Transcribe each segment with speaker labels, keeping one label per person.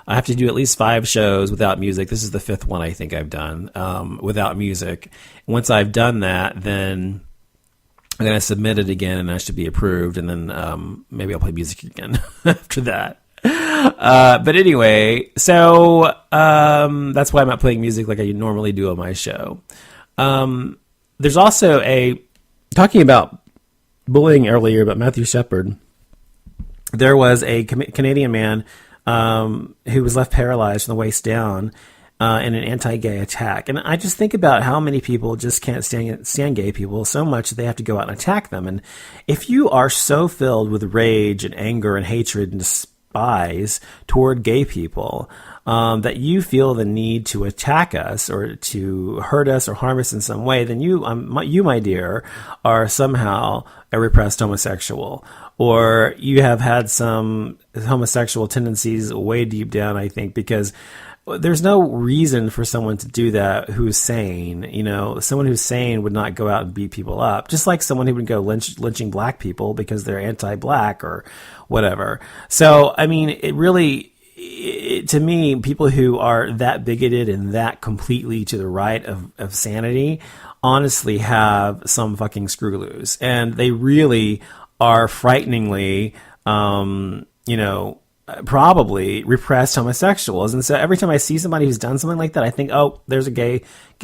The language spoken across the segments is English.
Speaker 1: I have to do at least 5 shows without music. This is the 5th one I think I've done without music. Once I've done that, then I'm going to submit it again, and I should be approved, and then maybe I'll play music again after that. But anyway, so that's why I'm not playing music like I normally do on my show. There's also talking about bullying earlier, about Matthew Shepard. There was a Canadian man who was left paralyzed from the waist down in an anti-gay attack. And I just think about how many people just can't stand gay people so much that they have to go out and attack them. And if you are so filled with rage and anger and hatred and despise toward gay people that you feel the need to attack us or to hurt us or harm us in some way, then you, my dear, are somehow a repressed homosexual, or you have had some homosexual tendencies way deep down, I think, because there's no reason for someone to do that who's sane. You know, someone who's sane would not go out and beat people up, just like someone who would go lynching black people because they're anti-black or whatever. So, I mean, it really, to me, people who are that bigoted and that completely to the right of sanity honestly have some fucking screw loose. And they really are frighteningly, probably repressed homosexuals. And so every time I see somebody who's done something like that, I think, oh, there's a gay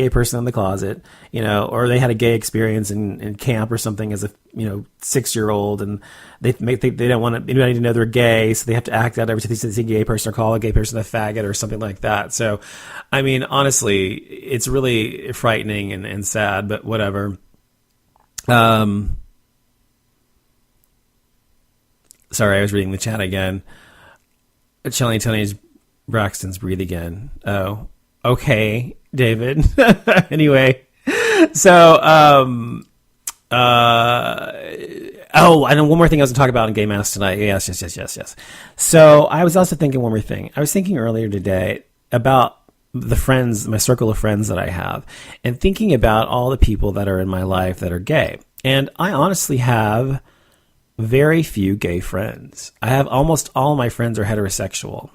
Speaker 1: person in the closet, or they had a gay experience in camp or something as a 6-year-old, and they don't want anybody to know they're gay, so they have to act out every time they see a gay person or call a gay person a faggot or something like that. So, I mean, honestly, it's really frightening and sad, but whatever. Sorry, I was reading the chat again. Shelly Tony's Braxton's breathe again. Oh, okay, David. Anyway, so, I know one more thing I was going to talk about in Gay Mass tonight. Yes. So I was also thinking one more thing. I was thinking earlier today about the friends, my circle of friends that I have, and thinking about all the people that are in my life that are gay. And I honestly have very few gay friends. I have almost all my friends are heterosexual.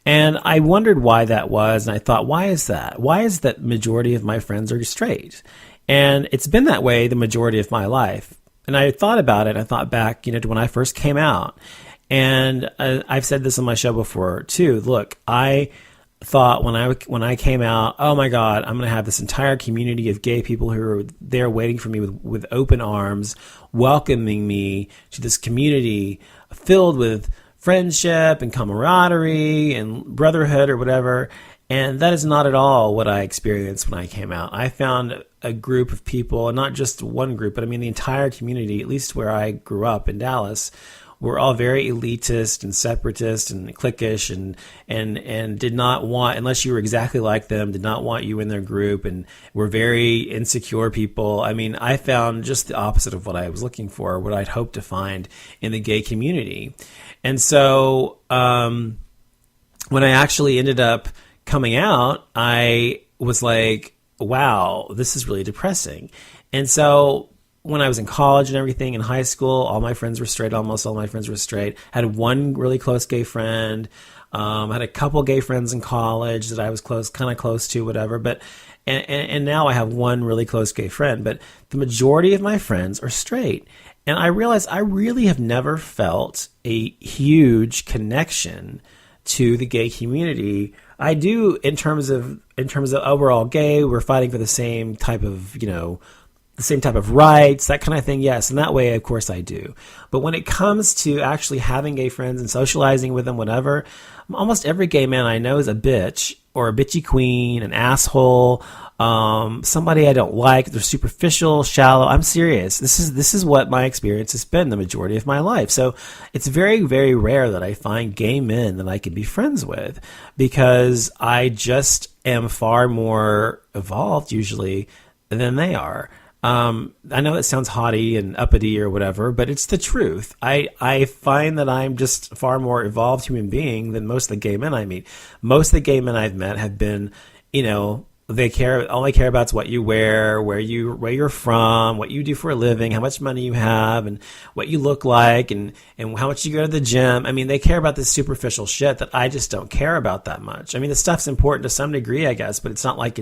Speaker 1: And I wondered why that was. And I thought, why is that? Why is that majority of my friends are straight? And it's been that way the majority of my life. And I thought about it. I thought back, to when I first came out. And I've said this on my show before too. Look, I thought when I came out, oh my God, I'm going to have this entire community of gay people who are there waiting for me with open arms, welcoming me to this community filled with friendship and camaraderie and brotherhood or whatever. And that is not at all what I experienced when I came out. I found a group of people, and not just one group, but I mean the entire community, at least where I grew up in Dallas, were all very elitist and separatist and cliquish and did not want, unless you were exactly like them, did not want you in their group, and were very insecure people. I mean, I found just the opposite of what I was looking for, what I'd hoped to find in the gay community. And so when I actually ended up coming out, I was like, wow, this is really depressing. And so when I was in college and everything, in high school, all my friends were straight. Almost all my friends were straight. Had one really close gay friend. Had a couple gay friends in college that I was kind of close to, whatever. But and now I have one really close gay friend. But the majority of my friends are straight. And I realized I really have never felt a huge connection to the gay community. I do in terms of overall gay. We're fighting for the same type of the same type of rights, that kind of thing, yes. And that way, of course, I do. But when it comes to actually having gay friends and socializing with them, whatever, almost every gay man I know is a bitch or a bitchy queen, an asshole, somebody I don't like. They're superficial, shallow. I'm serious. This is what my experience has been the majority of my life. So it's very, very rare that I find gay men that I can be friends with, because I just am far more evolved usually than they are. I know it sounds haughty and uppity or whatever, but it's the truth. I find that I'm just a far more evolved human being than most of the gay men I meet. Most of the gay men I've met have been, all they care about is what you wear, where you're from, what you do for a living, how much money you have, and what you look like, and how much you go to the gym. I mean, they care about this superficial shit that I just don't care about that much. I mean, the stuff's important to some degree, I guess, but it's not like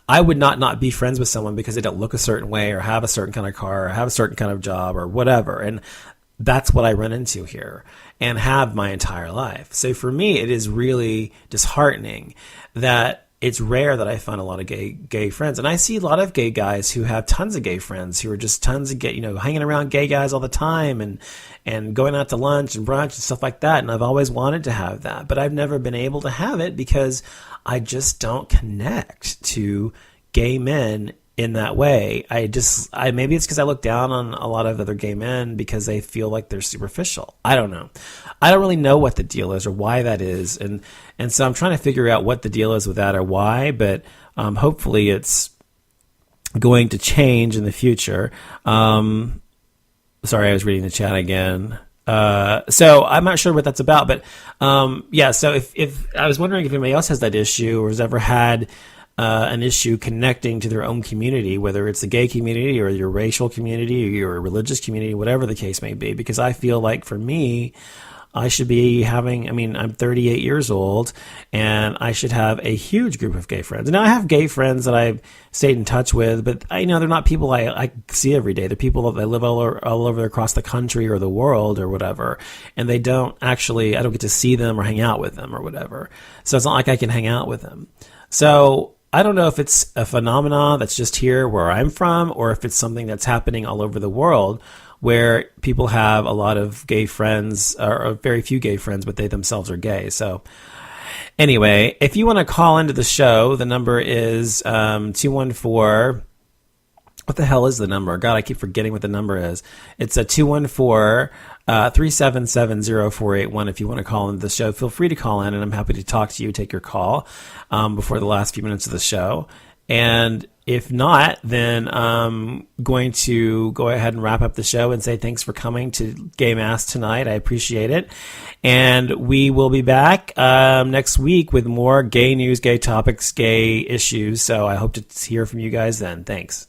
Speaker 1: I would not be friends with someone because they don't look a certain way or have a certain kind of car or have a certain kind of job or whatever. And that's what I run into here and have my entire life. So for me, it is really disheartening that it's rare that I find a lot of gay friends. And I see a lot of gay guys who have tons of gay friends who are just tons of gay, hanging around gay guys all the time and going out to lunch and brunch and stuff like that. And I've always wanted to have that, but I've never been able to have it because I just don't connect to gay men in that way. Maybe it's because I look down on a lot of other gay men because they feel like they're superficial. I don't know. I don't really know what the deal is or why that is. And so I'm trying to figure out what the deal is with that or why, but hopefully it's going to change in the future. Sorry, I was reading the chat again. So I'm not sure what that's about, but yeah, so if I was wondering if anybody else has that issue or has ever had an issue connecting to their own community, whether it's the gay community or your racial community or your religious community, whatever the case may be, because I feel like for me, I should be I'm 38 years old and I should have a huge group of gay friends. Now I have gay friends that I've stayed in touch with, but they're not people I see every day. They're people that live all over across the country or the world or whatever. And I don't get to see them or hang out with them or whatever. So it's not like I can hang out with them. So I don't know if it's a phenomenon that's just here where I'm from or if it's something that's happening all over the world where people have a lot of gay friends or very few gay friends, but they themselves are gay. So anyway, if you want to call into the show, the number is 214. What the hell is the number? God, I keep forgetting what the number is. It's a 214-377-0481. If you want to call into the show, feel free to call in, and I'm happy to talk to you, take your call before the last few minutes of the show. And if not, then I'm going to go ahead and wrap up the show and say thanks for coming to Gay Mass tonight. I appreciate it. And we will be back next week with more gay news, gay topics, gay issues. So I hope to hear from you guys then. Thanks.